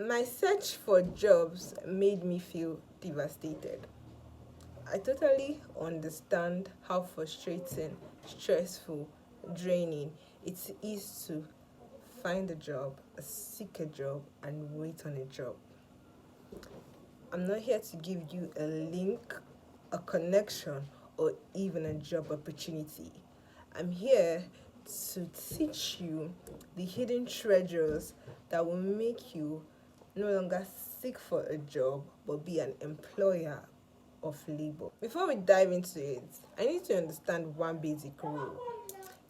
My search for jobs made me feel devastated. I totally understand how frustrating, stressful, draining it is to find a job, seek a job, and wait on a job. I'm not here to give you a link, a connection, or even a job opportunity. I'm here to teach you the hidden treasures that will make you no longer seek for a job but be an employer of labor. Before we dive into it, I need to understand one basic rule.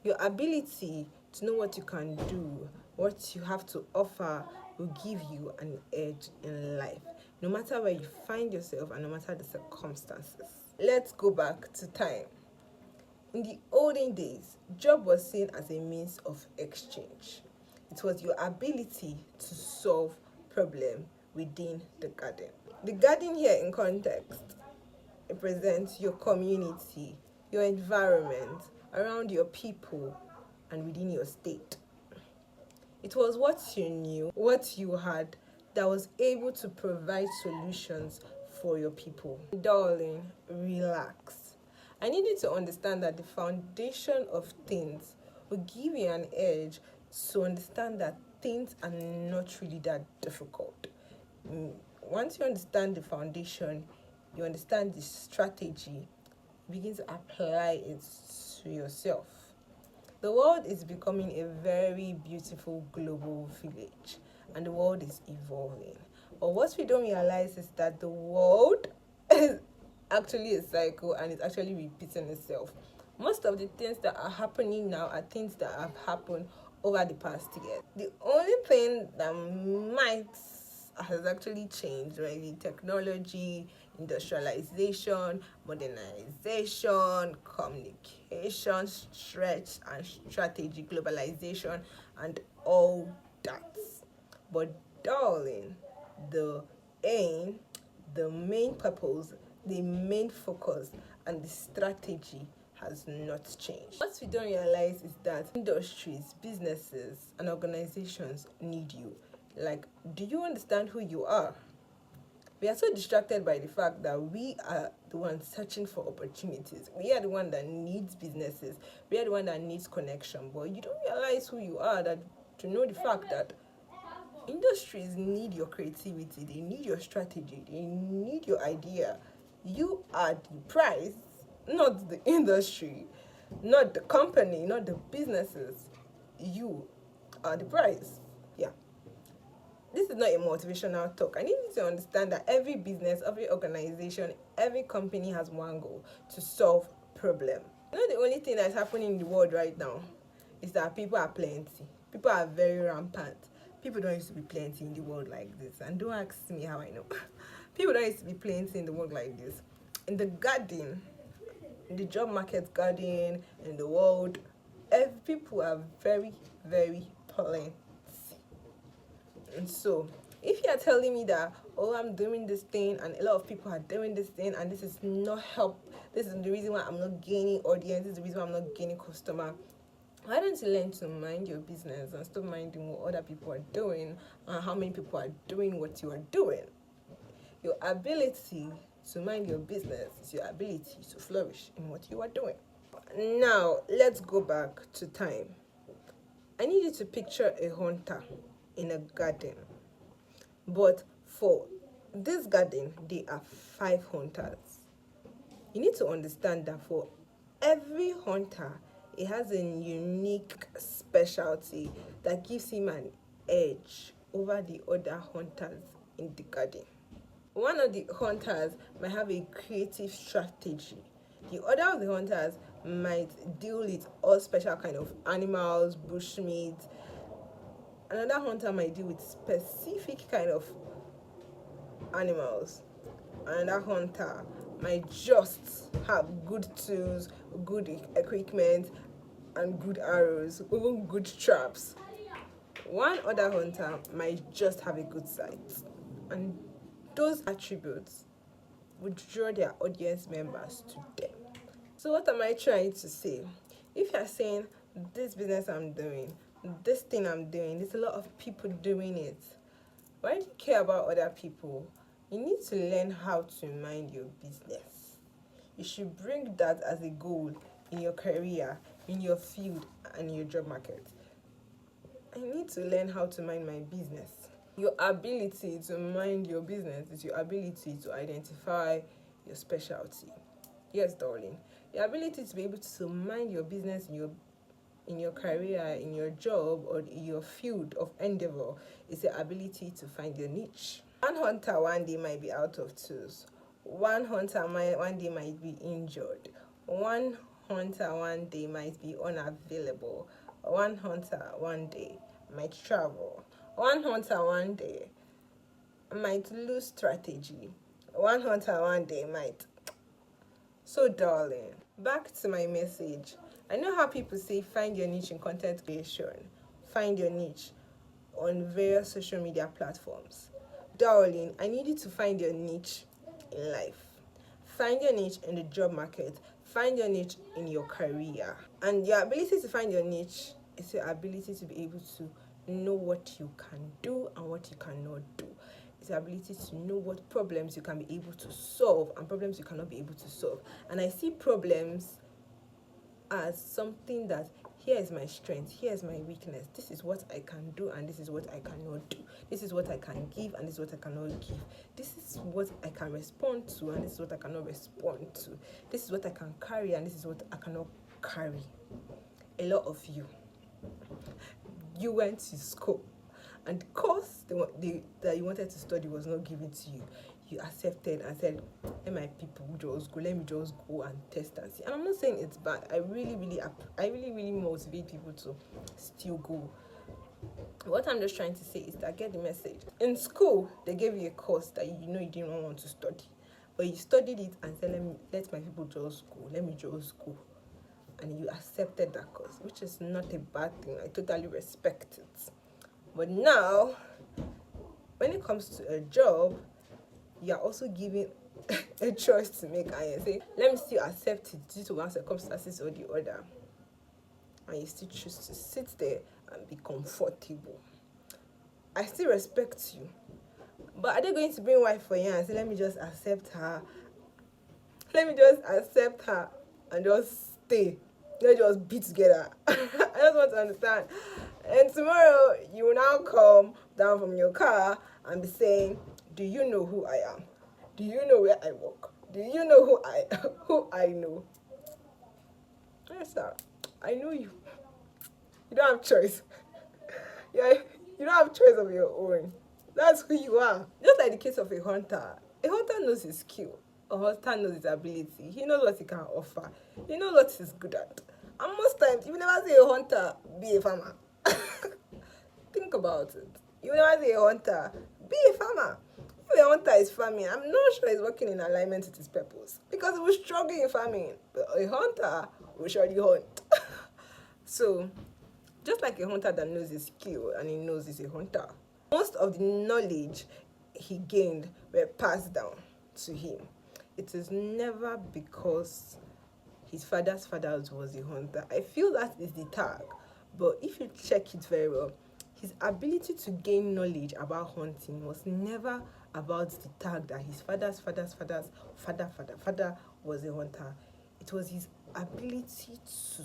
Your ability to know what you can do, what you have to offer, will give you an edge in life, no matter where you find yourself and no matter the circumstances. Let's go back to time. In the olden days, job was seen as a means of exchange. It was your ability to solve problem within the garden. The garden here in context represents your community, your environment, around your people, and within your state. It was what you knew, what you had, that was able to provide solutions for your people. Darling, relax. I need you to understand that the foundation of things will give you an edge to understand that things are not really that difficult. Once you understand the foundation, you understand the strategy, begin to apply it to yourself. The world is becoming a very beautiful global village, and the world is evolving. But what we don't realize is that the world is actually a cycle and it's actually repeating itself. Most of the things that are happening now are things that have happened over the past year. The only thing that might has actually changed, right? The technology, industrialization, modernization, communication, stretch and strategy, globalization, and all that. But darling, the aim, the main purpose, the main focus, and the strategy has not changed. What we don't realize is that industries, businesses, and organizations need you. Like, do you understand who you are? We are so distracted by the fact that we are the ones searching for opportunities. We are the one that needs businesses. We are the one that needs connection. But you don't realize who you are, that to know the fact that industries need your creativity, they need your strategy, they need your idea. You are the prize, not the industry, not the company, not the businesses. You are the prize. Yeah. This is not a motivational talk. I need you to understand that every business, every organization, every company has one goal: to solve problem. You know, the only thing that's happening in the world right now is that people are plenty. People are very rampant. People don't used to be plenty in the world like this. And don't ask me how I know. People don't used to be plenty in the world like this. In the garden, in the job market garden, in the world, people are very, very plenty. And so, if you are telling me that, oh, I'm doing this thing and a lot of people are doing this thing and this is not help, this is the reason why I'm not gaining audience, this is the reason why I'm not gaining customer, why don't you learn to mind your business and stop minding what other people are doing and how many people are doing what you are doing? Your ability to mind your business is your ability to flourish in what you are doing. Now, let's go back to time. I need you to picture a hunter in a garden. But for this garden, there are 5 hunters. You need to understand that for every hunter, it has a unique specialty that gives him an edge over the other hunters in the garden. One of the hunters might have a creative strategy. The other of the hunters might deal with all special kind of animals, bushmeat. Another hunter might deal with specific kind of animals. Another hunter might just have good tools, good equipment, and good arrows, even good traps. One other hunter might just have a good sight. And those attributes would draw their audience members to them. So what am I trying to say? If you're saying, this business I'm doing, this thing I'm doing, there's a lot of people doing it, Why do you care about other people? You need to learn how to mind your business. You should bring that as a goal in your career, in your field, and in your job market. I need to learn how to mind my business. Your ability to mind your business is your ability to identify your specialty. Yes, darling. Your ability to be able to mind your business in your career, in your job, or in your field of endeavor is the ability to find your niche. One hunter one day might be out of tools. One hunter one day might be injured. One hunter one day might be unavailable. One hunter one day might travel. One hunter one day might lose strategy. One hunter one day might. So, darling, back to my message. I know how people say find your niche in content creation, find your niche on various social media platforms. Darling, I need you to find your niche in life. Find your niche in the job market. Find your niche in your career. And your ability to find your niche is your ability to be able to know what you can do and what you cannot do. It's the ability to know what problems you can be able to solve and problems you cannot be able to solve. And I see problems as something that here is my strength, here is my weakness, this is what I can do and this is what I cannot do, this is what I can give and this is what I cannot give, this is what I can respond to and this is what I cannot respond to, this is what I can carry and this is what I cannot carry. A lot of you went to school and the course that you wanted to study was not given to you. You accepted and said, let my people just go, let me just go and test and see. And I'm not saying it's bad. I really motivate people to still go. What I'm just trying to say is that get the message. In school, they gave you a course that you know you didn't want to study. But you studied it and said, let my people just go, let me just go. And you accepted that course, which is not a bad thing. I totally respect it. But now, when it comes to a job, you are also given a choice to make and you say, let me still accept it due to one circumstances or the other. And you still choose to sit there and be comfortable. I still respect you. But are they going to bring wife for you and say, let me just accept her? Let me just accept her and just stay. Let's just be together. I just want to understand. And tomorrow, you will now come down from your car and be saying, do you know who I am? Do you know where I work? Do you know who I know? Yes, sir. I know you. You don't have choice. Yeah, you don't have choice of your own. That's who you are. Just like the case of a hunter. A hunter knows his skill. A hunter knows his ability. He knows what he can offer. He knows what he's good at. And most times, you will never see a hunter be a farmer. Think about it. You will never see a hunter be a farmer. If a hunter is farming, I'm not sure he's working in alignment with his purpose. Because he will struggle in farming. But a hunter will surely hunt. So, just like a hunter that knows his skill and he knows he's a hunter, most of the knowledge he gained were passed down to him. It is never because his father's father was a hunter. I feel that is the tag. But if you check it very well, his ability to gain knowledge about hunting was never about the tag that his father's father was a hunter. It was his ability to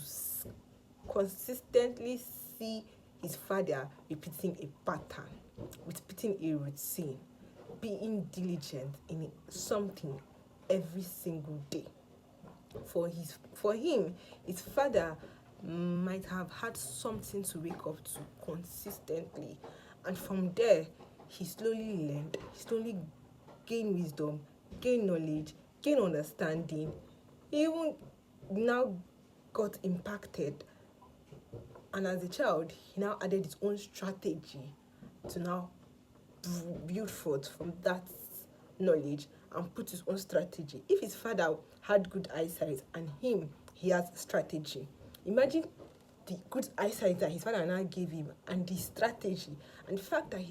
consistently see his father repeating a pattern, repeating a routine, being diligent in something every single day. For him, his father might have had something to wake up to consistently, and from there he slowly learned, he slowly gained wisdom, gained knowledge, gained understanding. He even now got impacted, and as a child he now added his own strategy to now build forth from that knowledge and put his own strategy. If his father had good eyesight and he has strategy, imagine the good eyesight that his father now gave him and the strategy and the fact that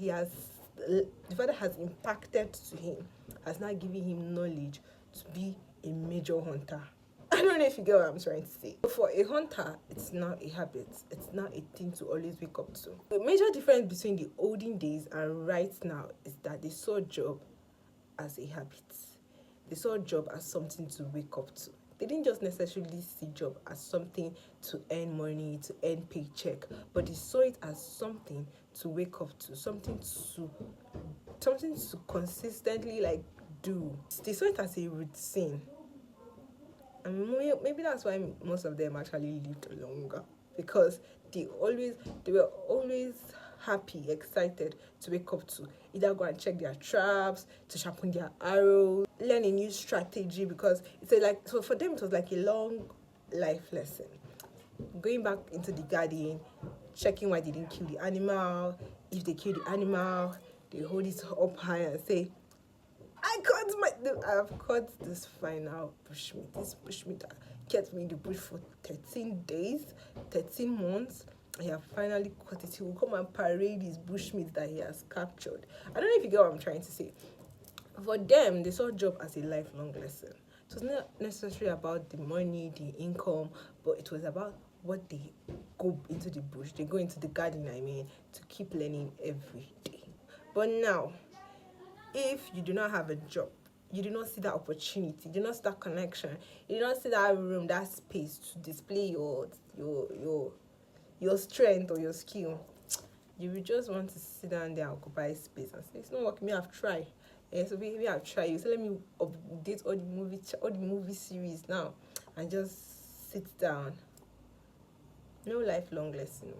the father has impacted to him has now given him knowledge to be a major hunter. I don't know if you get what I'm trying to say. For a hunter, it's not a habit. It's not a thing to always wake up to. The major difference between the olden days and right now is that they saw job as a habit. They saw job as something to wake up to. They didn't just necessarily see job as something to earn money, to earn paycheck, but they saw it as something to wake up to, something to consistently like do. They saw it as a routine. And maybe that's why most of them actually lived longer, because they were always happy, excited to wake up to either go and check their traps, to sharpen their arrows, learn a new strategy, because so for them it was like a long life lesson. Going back into the garden, checking why they didn't kill the animal. If they kill the animal, they hold it up high and say, I've caught this final bushmeat. This bushmeat kept me in the bush for 13 days, 13 months. I have finally caught it. He will come and parade his bushmeat that he has captured. I don't know if you get what I'm trying to say. For them, they saw job as a lifelong lesson. It was not necessarily about the money, the income, but it was about what they go into the bush, they go into the garden, to keep learning every day. But now, if you do not have a job, you do not see that opportunity, you do not see that connection, you do not see that room, that space to display your strength or your skill, you will just want to sit down there and occupy space and say, it's not working, I've tried. Yeah, so maybe I've tried. You say, let me update all the movie series now and just sit down. No lifelong lesson.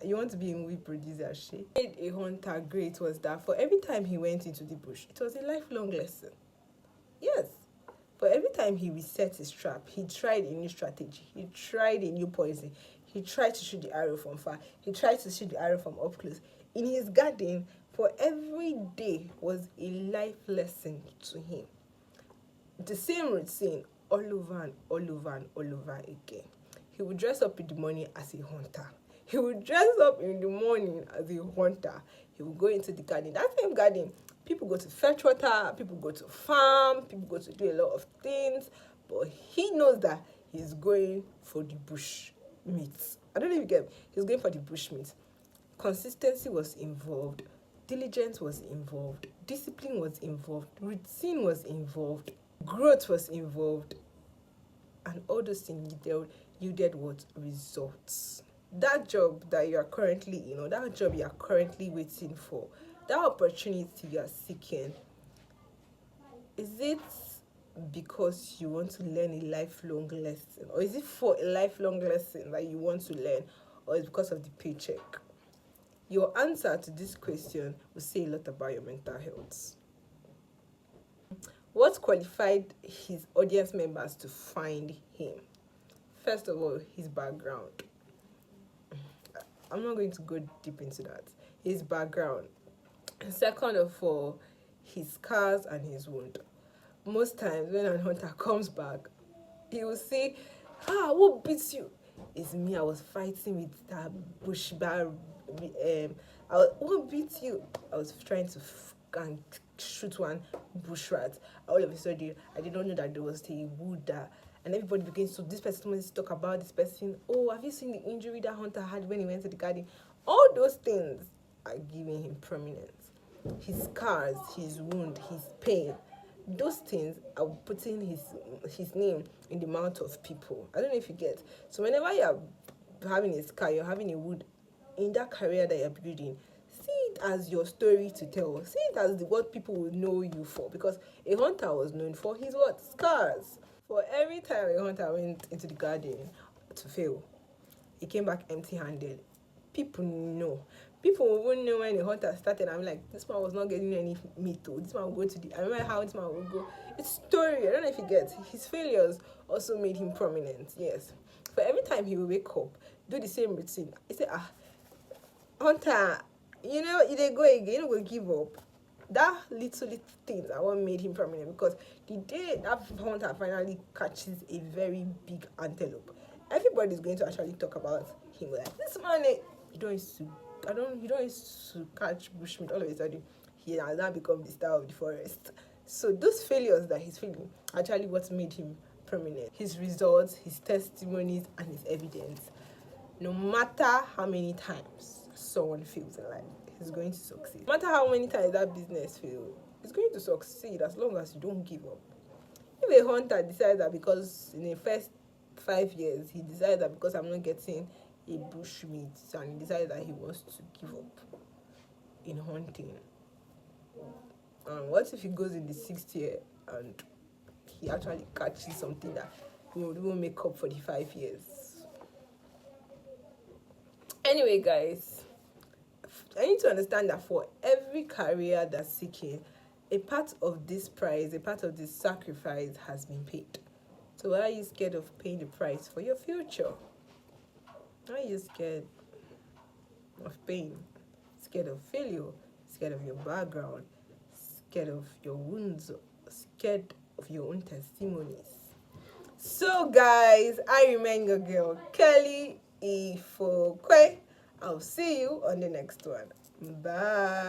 You want to be a movie producer, she made a hunter great was that for every time he went into the bush, it was a lifelong lesson. Yes. For every time he reset his trap, he tried a new strategy. He tried a new poison. He tried to shoot the arrow from far. He tried to shoot the arrow from up close. In his garden, for every day was a life lesson to him. The same routine all over and all over and all over again. He would dress up in the morning as a hunter. He would dress up in the morning as a hunter. He would go into the garden. That same garden, people go to fetch water, people go to farm, people go to do a lot of things, but he knows that he's going for the bush meat. I don't know if you get it. He's going for the bush meat. Consistency was involved. Diligence was involved. Discipline was involved. Routine was involved. Growth was involved. And all those things yielded what? Results. That job that you are currently, that job you are currently waiting for, that opportunity you are seeking, is it because you want to learn a lifelong lesson? Or is it for a lifelong lesson that you want to learn? Or is it because of the paycheck? Your answer to this question will say a lot about your mental health. What qualified his audience members to find him? First of all, his background. I'm not going to go deep into that. His background. Second of all, his scars and his wound. Most times when a hunter comes back, he will say, what beats you? It's me, I was fighting with that bush bear. What beat you? I was trying to shoot one bush rat. All of a sudden, I did not know that there was a wood there. And everybody begins to, this person wants to talk about this person. Oh, have you seen the injury that hunter had when he went to the garden? All those things are giving him prominence. His scars, his wound, his pain, those things are putting his name in the mouth of people. I don't know if you get. So whenever you're having a scar, you're having a wound in that career that you're building, see it as your story to tell. See it as what people will know you for. Because a hunter was known for his what? Scars. For every time a hunter went into the garden to fail, he came back empty-handed. People know. People won't know when the hunter started. I'm like, this man was not getting any meat. This man will go to the... I remember how this man will go. It's story. I don't know if you get. His failures also made him prominent. Yes. For every time he will wake up, do the same routine. He say, hunter, if they go again, you will give up. That little things are what made him prominent, because the day that hunter finally catches a very big antelope, everybody's going to actually talk about him. Like, this man, he don't used to catch bushmeat. All of a sudden, he has now become the star of the forest. So those failures that he's feeling actually what made him prominence. His results, his testimonies, and his evidence. No matter how many times someone fails in life, he's going to succeed. No matter how many times that business fails, he's going to succeed as long as you don't give up. If a hunter decides that because in the first 5 years, he decides that because I'm not getting a bush meat, and he decides that he wants to give up in hunting, and what if he goes in the 6th year and he actually catches something that he would even make up for the 5 years? Anyway, guys, I need to understand that for every career that's seeking, a part of this price, a part of this sacrifice has been paid. So why are you scared of paying the price for your future? Why are you scared of pain? Scared of failure? Scared of your background? Scared of your wounds? Scared of your own testimonies? So guys, I remain your girl, Kelly Ifokwe. I'll see you on the next one. Bye.